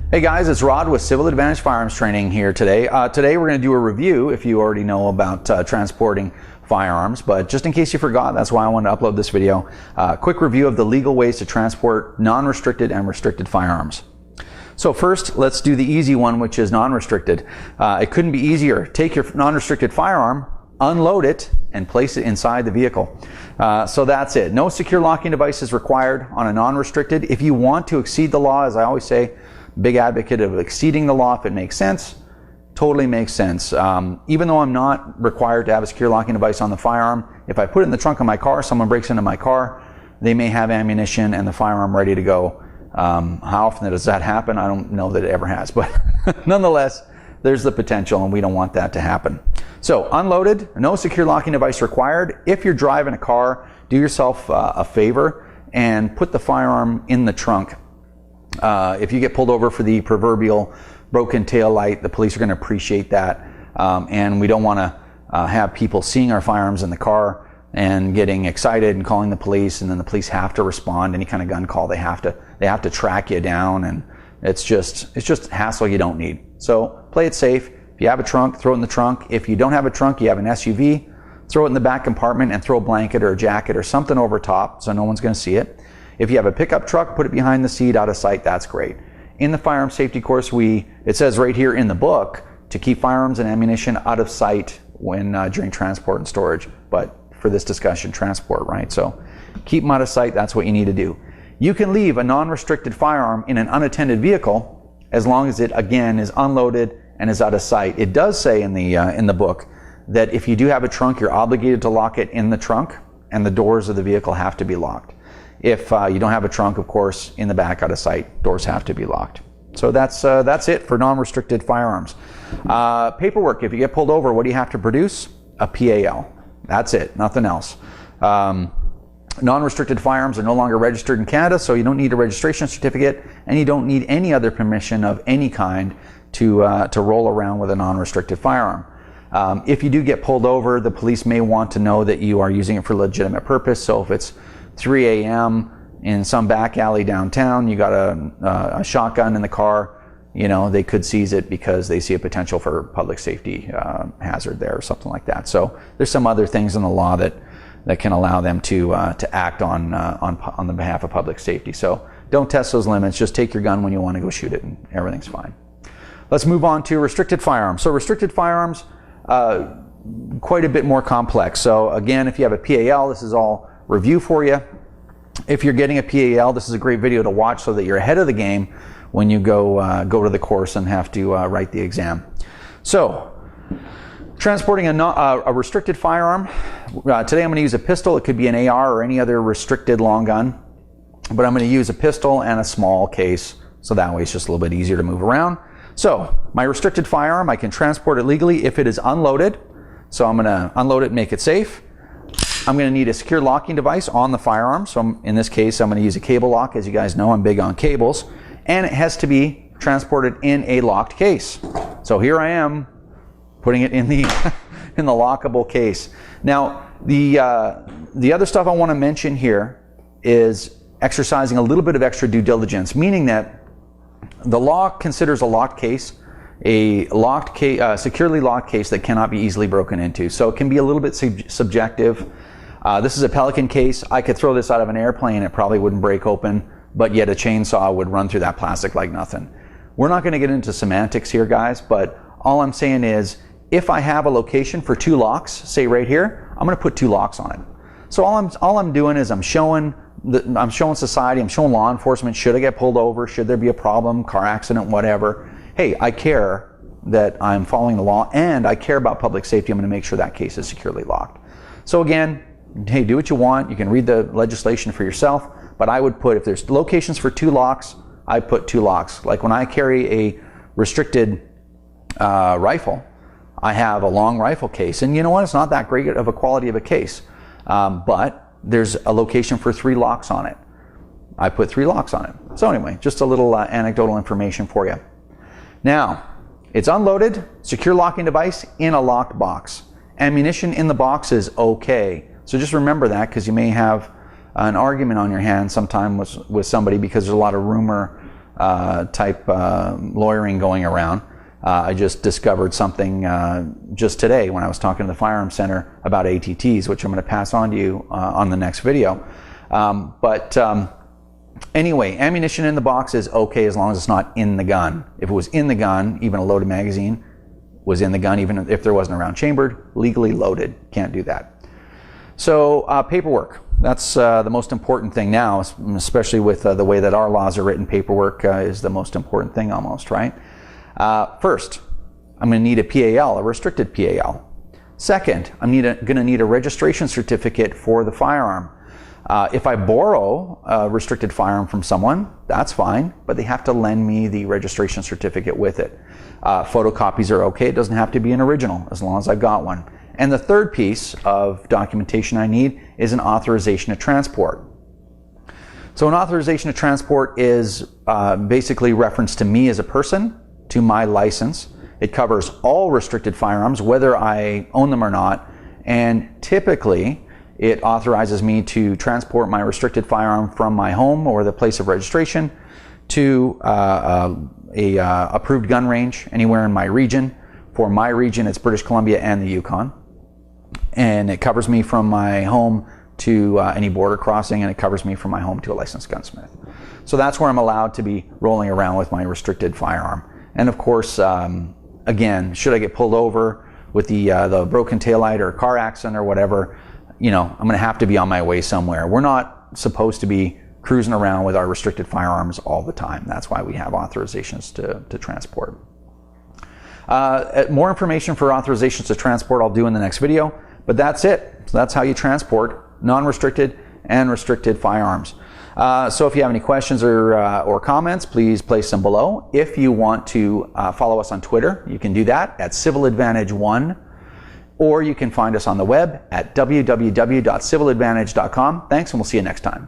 Hey guys, it's Rod with Civil Advantage Firearms Training here today. Today we're going to do a review, if you already know about transporting firearms, but just in case you forgot, that's why I wanted to upload this video. Quick review of the legal ways to transport non-restricted and restricted firearms. So first, let's do the easy one, which is non-restricted. It couldn't be easier. Take your non-restricted firearm, unload it, and place it inside the vehicle. So that's it. No secure locking device is required on a non-restricted. If you want to exceed the law, as I always say, big advocate of exceeding the law if it makes sense. Totally makes sense. Even though I'm not required to have a secure locking device on the firearm, if I put it in the trunk of my car, someone breaks into my car, they may have ammunition and the firearm ready to go. How often does that happen? I don't know that it ever has, but nonetheless, there's the potential and we don't want that to happen. So unloaded, no secure locking device required. If you're driving a car, do yourself a favor and put the firearm in the trunk. If you get pulled over for the proverbial broken tail light, the police are going to appreciate that. And we don't want to have people seeing our firearms in the car and getting excited and calling the police, and then the police have to respond. Any kind of gun call, they have to track you down, and it's just hassle you don't need. So play it safe. If you have a trunk, throw it in the trunk. If you don't have a trunk, you have an SUV, throw it in the back compartment and throw a blanket or a jacket or something over top so no one's going to see it. If you have a pickup truck, put it behind the seat, out of sight, that's great. In the firearm safety course, it says right here in the book to keep firearms and ammunition out of sight when during transport and storage. But for this discussion, transport, right? So keep them out of sight, that's what you need to do. You can leave a non-restricted firearm in an unattended vehicle as long as it, again, is unloaded and is out of sight. It does say in the book that if you do have a trunk, you're obligated to lock it in the trunk and the doors of the vehicle have to be locked. If you don't have a trunk, of course, in the back, out of sight, doors have to be locked. So that's it for non-restricted firearms. Paperwork, if you get pulled over, what do you have to produce? A PAL. That's it, nothing else. Non-restricted firearms are no longer registered in Canada, so you don't need a registration certificate, and you don't need any other permission of any kind to roll around with a non-restricted firearm. If you do get pulled over, the police may want to know that you are using it for a legitimate purpose. So if it's 3 a.m. in some back alley downtown, you got a shotgun in the car, you know, they could seize it because they see a potential for public safety hazard there or something like that. So there's some other things in the law that can allow them to act on the behalf of public safety. So don't test those limits. Just take your gun when you want to go shoot it and everything's fine. Let's move on to restricted firearms. So restricted firearms, quite a bit more complex. So again, if you have a PAL, this is all review for you. If you're getting a PAL, this is a great video to watch so that you're ahead of the game when you go to the course and have to write the exam. So, transporting a restricted firearm. Today I'm going to use a pistol. It could be an AR or any other restricted long gun, but I'm going to use a pistol and a small case, so that way it's just a little bit easier to move around. So, my restricted firearm, I can transport it legally if it is unloaded. So I'm going to unload it and make it safe. I'm going to need a secure locking device on the firearm. So in this case, I'm going to use a cable lock. As you guys know, I'm big on cables. And it has to be transported in a locked case. So here I am putting it in the in the lockable case. Now, the other stuff I want to mention here is exercising a little bit of extra due diligence, meaning that the law considers a locked case securely locked case that cannot be easily broken into. So it can be a little bit subjective. This is a Pelican case. I could throw this out of an airplane, it probably wouldn't break open, but yet a chainsaw would run through that plastic like nothing. We're not going to get into semantics here, guys, but all I'm saying is if I have a location for 2 locks, say right here, I'm going to put 2 locks on it. So all I'm doing is I'm showing society, I'm showing law enforcement, should I get pulled over, should there be a problem, car accident, whatever. Hey, I care that I'm following the law and I care about public safety. I'm going to make sure that case is securely locked. So again, hey, do what you want. You can read the legislation for yourself, but I would put, if there's locations for 2 locks, I put 2 locks. Like when I carry a restricted rifle, I have a long rifle case, and you know what? It's not that great of a quality of a case, but there's a location for 3 locks on it. I put 3 locks on it. So anyway, just a little anecdotal information for you. Now, it's unloaded, secure locking device in a locked box. Ammunition in the box is okay. So just remember that, because you may have an argument on your hands sometime with somebody because there's a lot of rumor type lawyering going around. I just discovered something just today when I was talking to the Firearm Center about ATTs, which I'm going to pass on to you on the next video. Anyway, ammunition in the box is okay as long as it's not in the gun. If it was in the gun, even a loaded magazine was in the gun, even if there wasn't a round chambered, legally loaded. Can't do that. So paperwork, that's the most important thing now, especially with the way that our laws are written. Paperwork is the most important thing almost, right? First, I'm going to need a PAL, a restricted PAL. Second, I'm going to need a registration certificate for the firearm. If I borrow a restricted firearm from someone, that's fine, but they have to lend me the registration certificate with it. Photocopies are okay. It doesn't have to be an original as long as I've got one. And the third piece of documentation I need is an authorization to transport. So an authorization to transport is basically reference to me as a person, to my license. It covers all restricted firearms, whether I own them or not, and typically it authorizes me to transport my restricted firearm from my home or the place of registration to a approved gun range anywhere in my region. For my region, it's British Columbia and the Yukon. And it covers me from my home to any border crossing, and it covers me from my home to a licensed gunsmith. So that's where I'm allowed to be rolling around with my restricted firearm. And of course, again, should I get pulled over with the broken taillight or a car accident or whatever, you know, I'm going to have to be on my way somewhere. We're not supposed to be cruising around with our restricted firearms all the time. That's why we have authorizations to transport. More information for authorizations to transport I'll do in the next video, but that's it. So that's how you transport non-restricted and restricted firearms. So if you have any questions or comments, please place them below. If you want to follow us on Twitter, you can do that at CivilAdvantage1. Or you can find us on the web at www.civiladvantage.com. Thanks, and we'll see you next time.